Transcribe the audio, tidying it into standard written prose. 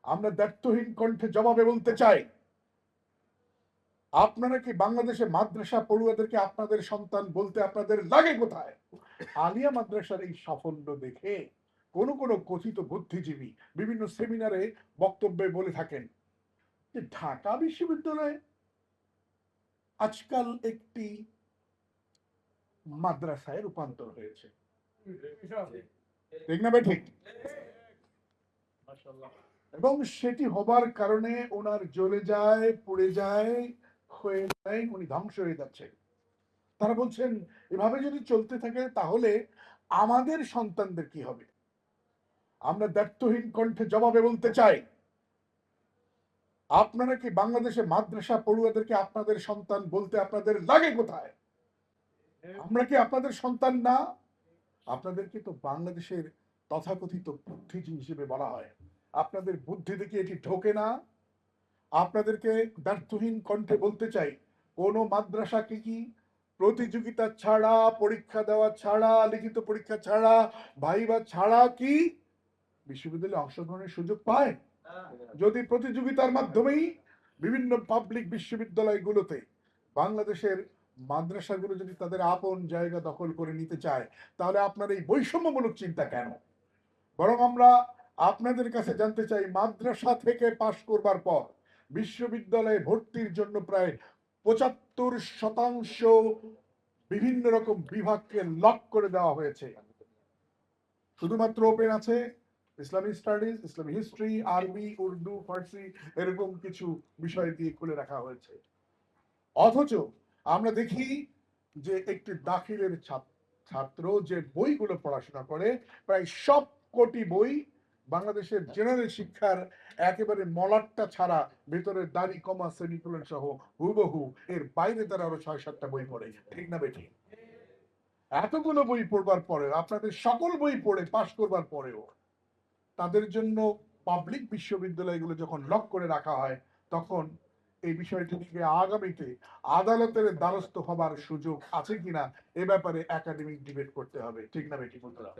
আমরা দায়িত্বহীন কণ্ঠে জবাবে বলতে চাই, আপনারা কি বাংলাদেশে মাদ্রাসা পড়ুয়াদেরকে আপনাদের সন্তান বলতে আপনাদের লাগে কোথায়? আলিয়া মাদ্রাসার এই সাফল্য দেখে কোন কোন কথিত বুদ্ধিজীবী বিভিন্ন সেমিনারে বক্তব্যে বলে থাকেন যে ঢাকা বিশ্ববিদ্যালয় আজকাল একটি মাদ্রাসায় রূপান্তর হয়েছে। ঠিক না ভাই? ঠিক। এবং সেটি হবার কারণে ওনার জ্বলে যায়, পুড়ে যায়, হয়ে যায়, উনি ধ্বংস হয়ে যাচ্ছে। তারা বলছেন এভাবে যদি চলতে থাকে তাহলে আমাদের সন্তানদের কি হবে? আমরা দায়িত্বহীন কণ্ঠে জবাবে বলতে চাই, আপনারা কি বাংলাদেশে মাদ্রাসা পড়ুয়াদেরকে আপনাদের সন্তান বলতে আপনাদের লাগে কোথায়? আমরা কি আপনাদের সন্তান না? আপনাদেরকে তো বাংলাদেশের তথাকথিত বুদ্ধিজীবী হিসেবে বলা হয়। আপনাদের বুদ্ধি থেকে এটি ঢোকে না। আপনাদেরকে ব্যর্থহীন কণ্ঠে বলতে চাই, কোন মাদ্রাসাকে কি প্রতিযোগিতা ছাড়া, পরীক্ষা দেওয়া ছাড়া, লিখিত পরীক্ষা ছাড়া, ভাইবা ছাড়া কি বিশ্ববিদ্যালয়ে অংশগ্রহণের সুযোগ পায়? যদি প্রতিযোগিতার মাধ্যমেই বিভিন্ন পাবলিক বিশ্ববিদ্যালয়গুলোতে বাংলাদেশের মাদ্রাসাগুলো যদি তাদের আপন জায়গা দখল করে নিতে চায়, তাহলে আপনার এই বৈষম্যমূলক চিন্তা কেন? বরং আমরা আপনাদের কাছে জানতে চাই, মাদ্রাসা থেকে পাশ করবার পর বিশ্ববিদ্যালয়ে ভর্তির জন্য প্রায় ৭৫% বিভিন্ন রকম বিভাগকে লক করে দেওয়া হয়েছে। শুধুমাত্র ওপেন আছে ইসলামী স্টাডিজ, ইসলামী হিস্ট্রি, আরবি, উর্দু, ফার্সি, এরকম কিছু বিষয় দিয়ে খুলে রাখা হয়েছে। অথচ আমরা দেখি যে একটি দাখিলের ছাত্র যে বইগুলো পড়াশোনা করে, প্রায় সব কোটি বই বাংলাদেশের জেনারেল শিক্ষার একেবারে মলাটটা ছাড়া, ভেতরে দাড়ি কমা সেমিকোলন সহ হুবহু, এর বাইরে তারা আরো ৬-৭টা বই পড়ে। ঠিক না বেঠিক? এতগুলো বই পড়বার পরে, আপনাদের সকল বই পড়ে পাশ করবার পরেও তাদের জন্য পাবলিক বিশ্ববিদ্যালয়গুলো যখন লক করে রাখা হয়, তখন এই বিষয়টি থেকে আগামীতে আদালতের দ্বারস্থ হবার সুযোগ আছে কিনা এ ব্যাপারে একাডেমিক ডিবেট করতে হবে। ঠিক না বেঠিক বন্ধুরা?